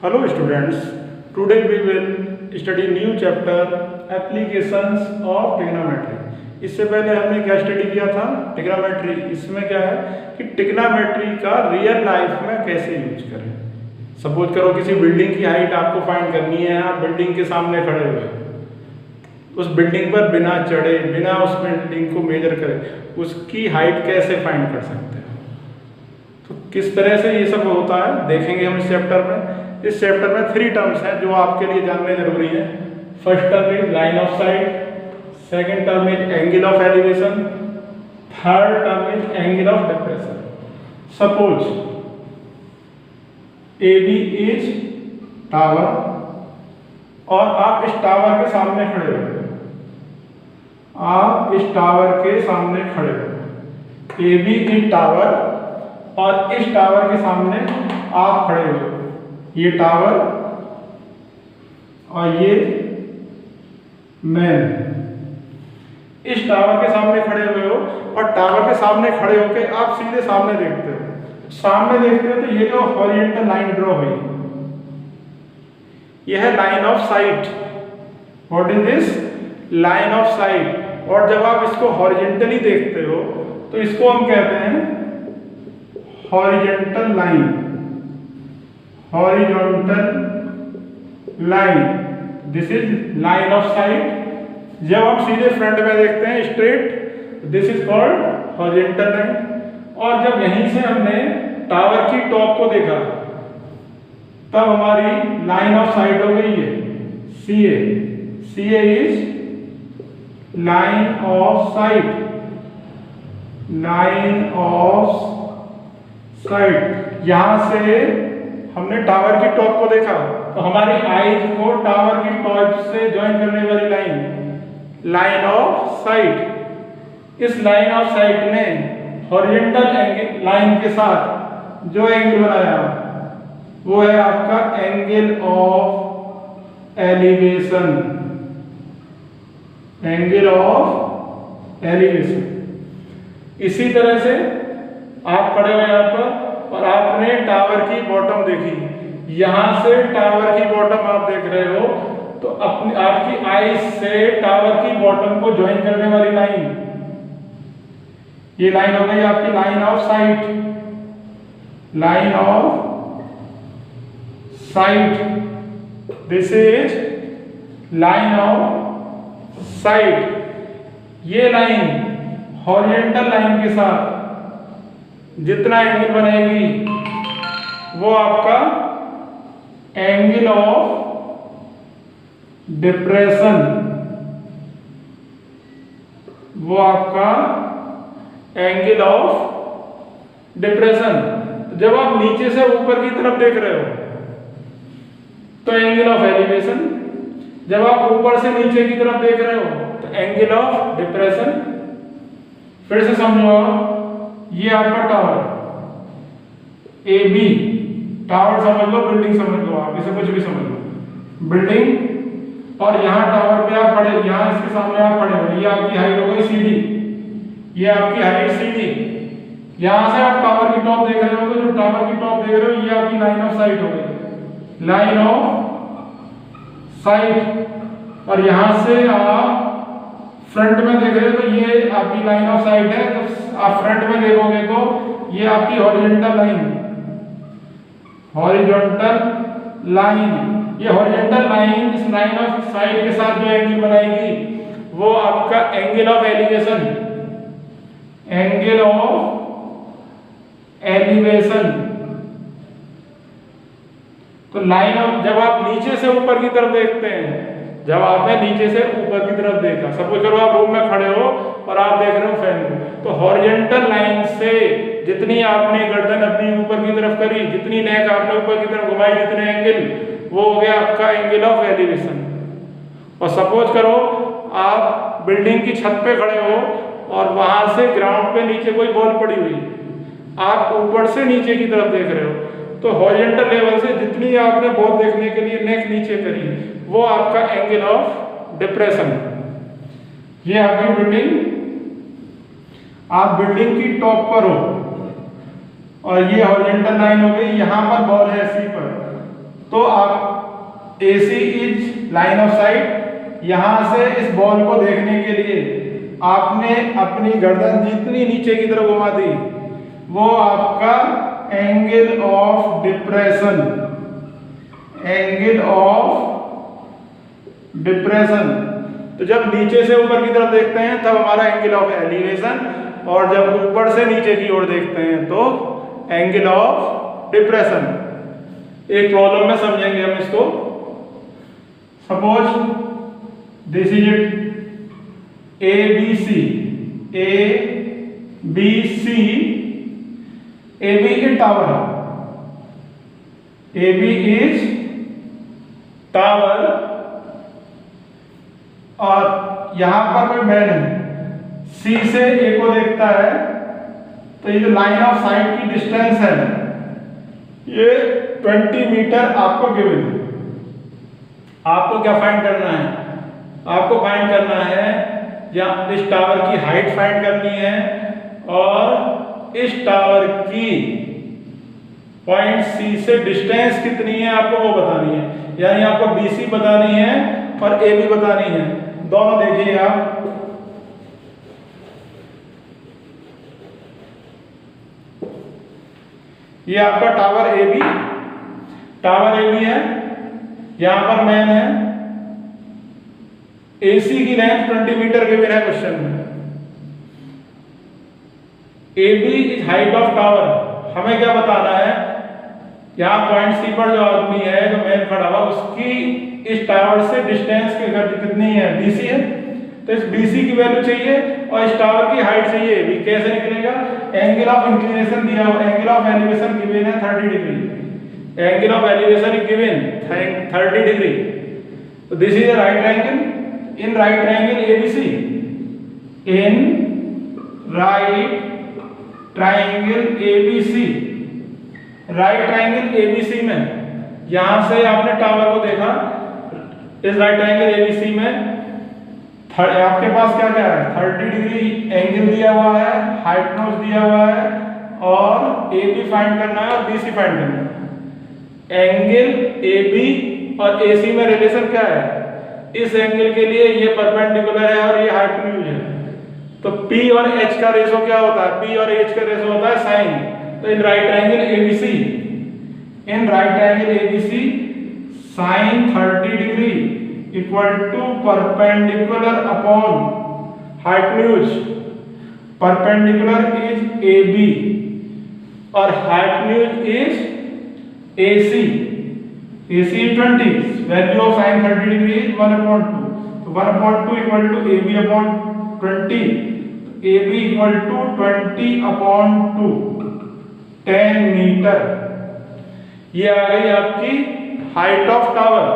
Hello students, today we will study new chapter applications of trigonometry। इससे पहले हमने क्या स्टडी किया था? ट्रिग्नोमेट्री। इसमें क्या है कि ट्रिग्नोमेट्री का रियल लाइफ में कैसे यूज करें। सपोज करो किसी बिल्डिंग की हाइट आपको फाइंड करनी है, आप बिल्डिंग के सामने खड़े हुए, उस बिल्डिंग पर बिना चढ़े, बिना उस बिल्डिंग को मेजर करे, उसकी हाइट कैसे फाइंड कर सकते हैं। तो किस तरह से ये सब होता है देखेंगे हम इस चैप्टर में। इस चैप्टर में 3 टर्म्स हैं जो आपके लिए जानने जरूरी है। First term is line of site, second term is angle of elevation, third term is angle of depression. Suppose AB is tower और आप इस टावर के सामने खड़े हो, आप इस टावर के सामने खड़े हो। AB इज टावर और इस टावर के सामने आप खड़े हो। ये टावर और ये मैन इस टावर के सामने खड़े हुए हो और टावर के सामने खड़े होकर आप सीधे सामने देखते हो। सामने देखते हो तो ये जो हॉरिजॉन्टल लाइन ड्रॉ हुई, यह है line of site. What is this? Line of site. और जब आप इसको हॉरिजॉन्टली देखते हो तो इसको हम कहते हैं horizontal line. Horizontal line, this is line of site. जब हम सीधे फ्रंट में देखते हैं straight, this is called horizontal line. और जब यहीं से हमने टावर की टॉप को देखा तब हमारी लाइन ऑफ साइट हो गई है CA। CA is line of site. Line of site. यहां से हमने टावर की टॉप को देखा तो हमारी आईज को टावर की टॉप से ज्वाइन करने वाली लाइन, लाइन ऑफ साइट। इस लाइन ऑफ साइट ने हॉरिजॉन्टल एंगल लाइन के साथ जो एंगल बनाया वो है आपका angle of elevation. Angle of elevation. इसी तरह से आप खड़े हो यहां पर और आपने टावर की बॉटम देखी। यहां से टावर की बॉटम आप देख रहे हो तो अपनी आपकी आईज से टावर की बॉटम को ज्वाइन करने वाली लाइन, ये लाइन हो गई आपकी line of site. Line of site, this is line of site. ये लाइन हॉरिजॉन्टल लाइन के साथ जितना एंगल बनेगी वो आपका एंगल ऑफ डिप्रेशन, वो आपका एंगल ऑफ डिप्रेशन। जब आप नीचे से ऊपर की तरफ देख रहे हो तो एंगल ऑफ एलिवेशन, जब आप ऊपर से नीचे की तरफ देख रहे हो तो एंगल ऑफ डिप्रेशन। फिर से समझो, ये आपका टावर AB, टावर समझ लो, बिल्डिंग समझ लो, आप इसे कुछ भी समझ लो, बिल्डिंग। और यहाँ टावर पे आप खड़े, यहाँ इसके सामने आप खड़े हो, ये आपकी हाइट हो गई CD। ये आपकी हाइट CD। यहाँ से आप टावर की टॉप देख रहे हो तो जो टावर की टॉप देख रहे हो ये आपकी लाइन ऑफ साइट हो गई, लाइन ऑफ साइट। और यहाँ से आप फ्रंट में देख रहे हो तो ये आपकी लाइन ऑफ साइट है। तो आप फ्रंट में देखोगे तो ये आपकी हॉरिजॉन्टल लाइन, हॉरिजॉन्टल लाइन। ये हॉरिजॉन्टल लाइन इस लाइन ऑफ साइट के साथ जो एंगल बनाएगी वो आपका angle of elevation, angle of elevation. तो लाइन ऑफ, जब आप नीचे से ऊपर की तरफ देखते हैं, जब आपने नीचे से ऊपर की तरफ देखा, सपोज करो आप रूम में खड़े हो और आप देख रहे हो फैन को, तो हॉरिजॉन्टल लाइन से जितनी आपने गर्दन अपनी ऊपर की तरफ करी, जितनी नेक आपने ऊपर की तरफ घुमाई, जितने एंगल, वो हो गया आपका एंगल ऑफ एलिवेशन। और सपोज करो आप बिल्डिंग की छत पे खड़े हो और वहां से ग्राउंड पे नीचे कोई बॉल पड़ी हुई, आप ऊपर से नीचे की तरफ देख रहे हो तो हॉरिजॉन्टल लेवल से जितनी आपने बॉल देखने के लिए नेक नीचे करी वो आपका एंगल ऑफ डिप्रेशन। ये आपकी बिल्डिंग, आप बिल्डिंग की टॉप पर हो और ये हॉरिजॉन्टल लाइन हो गई, यहाँ पर बॉल है सी पर, तो आप AC is line of site, यहां से इस बॉल को देखने के लिए आपने अपनी गर्दन जितनी नीचे की तरफ घुमा दी वो आपका angle of depression, angle of depression. तो जब नीचे से ऊपर की तरफ देखते हैं तब हमारा एंगल ऑफ एलिवेशन, और जब ऊपर से नीचे की ओर देखते हैं तो एंगल ऑफ डिप्रेशन। एक प्रॉब्लम में समझेंगे हम इसको। Suppose this is it ABC, ABC, AB is tower, AB is tower, और यहां पर कोई मैन है, C से A को देखता है, तो ये जो लाइन ऑफ साइट की डिस्टेंस है ये 20 मीटर आपको गिवन है। आपको क्या फाइंड करना है? आपको फाइंड करना है या इस टावर की हाइट फाइंड करनी है और इस टावर की पॉइंट C से डिस्टेंस कितनी है आपको वो बतानी है। यानी आपको BC बतानी है और AB बतानी है। दोनों देखिए आप, ये आपका टावर AB, टावर AB है, यहां पर मैन है, AC की लेंथ 20 मीटर गिवन है क्वेश्चन में। AB is height of tower, हमें क्या बताना है? यहाँ पॉइंट C पर जो आदमी है, जो मैन खड़ा हुआ, उसकी इस टावर से डिस्टेंस कितनी है? BC है। तो इस BC की वैल्यू चाहिए और इस टावर की हाइट चाहिए AB। कैसे निकलेगा? एंगल ऑफ इंक्लिनेशन दिया हुआ, एंगल ऑफ एलिवेशन गिवन है 30 degree, angle of elevation is given 30 degree. तो this is a right angle, in right triangle ABC, in right triangle ABC, right triangle ABC में यहां से आपने टावर को देखा, इस राइट ट्रायंगल ABC में आपके पास क्या क्या है? 30 डिग्री एंगल दिया हुआ है, हाइपोटेन्यूज दिया हुआ है, और AB फाइंड करना है और BC फाइंड करना है। एंगल AB और AC में रिलेशन क्या है? इस एंगल के लिए ये परपेंडिकुलर है और ये हाइपोटेन्यूज है। तो P और H का रेशो क्या होता है? P और H का रेशो होता है साइन। तो in right triangle ABC, in right triangle ABC sine 30 degree equal to perpendicular upon hypotenuse. Perpendicular is AB और hypotenuse is AC। AC is 20, value of sin 30 degree is 1/2. So 1/2 equal to AB upon 20. AB equal to 20/2, 10 metre. ये आ गई आपकी height of tower.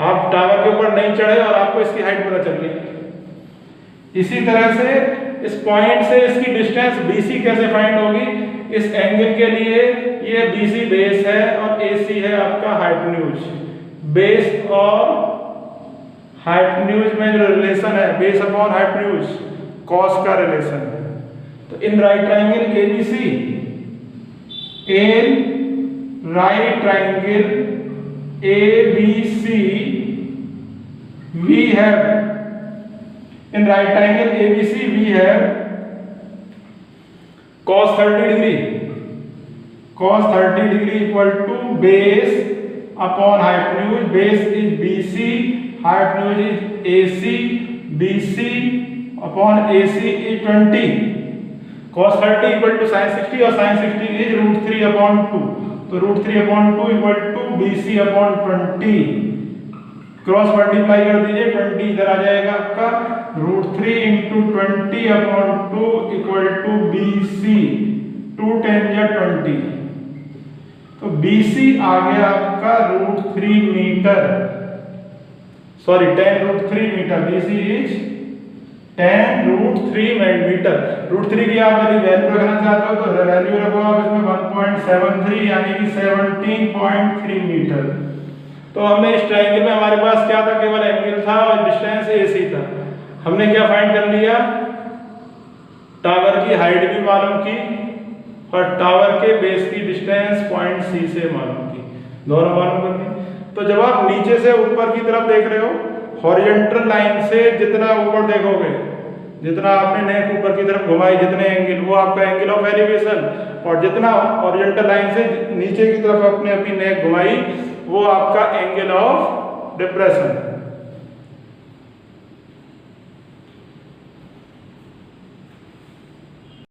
आप tower के ऊपर नहीं चढ़े और आपको इसकी हाइट पता चल गई। इसी तरह से इस पॉइंट से इसकी डिस्टेंस BC कैसे फाइंड होगी? इस एंगल के लिए ये BC बेस है और AC है आपका हाइपोटेन्यूज। बेस और हाइपोटेन्यूज में जो रिलेशन है, बेस अपॉन हाइपोटेन्यूज, कॉस का रिलेशन है। तो in right triangle ABC, in right triangle ABC we have, in right triangle ABC we have cos 30 degree, cos 30 degree equal to base upon hypotenuse. Base is BC, hypotenuse is AC, BC upon AC is 20. Cos 30 equal to sin 60 और sin 60 is √3/2. तो √3/2 equal to BC upon 20. Cross multiply कर दीजिए, 20 इधर आ जाएगा आपका, √3 × 20/2 equal to BC, 2 10 या 20। तो BC आ गया आपका √3 metre, sorry 10 √3 metre. BC is 10 √3 metre. √3 की आप यदि वैल्यू रखना चाहते हो तो वैल्यू रखो आप इसमें 1.73 यानी कि 17.3 मीटर। तो हमने इस ट्रायंगल में हमारे पास क्या था? केवल एंगल था और डिस्टेंस AC था। हमने क्या फाइंड कर लिया? टावर की हाइट भी मालूम की और टावर के बेस की डिस्टेंस पॉइंट C से मालूम की। दोनों मालूम करनी। तो जब आप नीचे से ऊपर की तरफ देख रहे हो, हॉरिजॉन्टल लाइन से जितना ऊपर देखोगे, जितना आपने नेक ऊपर की तरफ घुमाई, जितने एंगल, वो आपका एंगल ऑफ एलिवेशन, और जितना हॉरिजॉन्टल लाइन से नीचे की तरफ अपने अपनी नेक घुमाई, वो आपका एंगल ऑफ डिप्रेशन।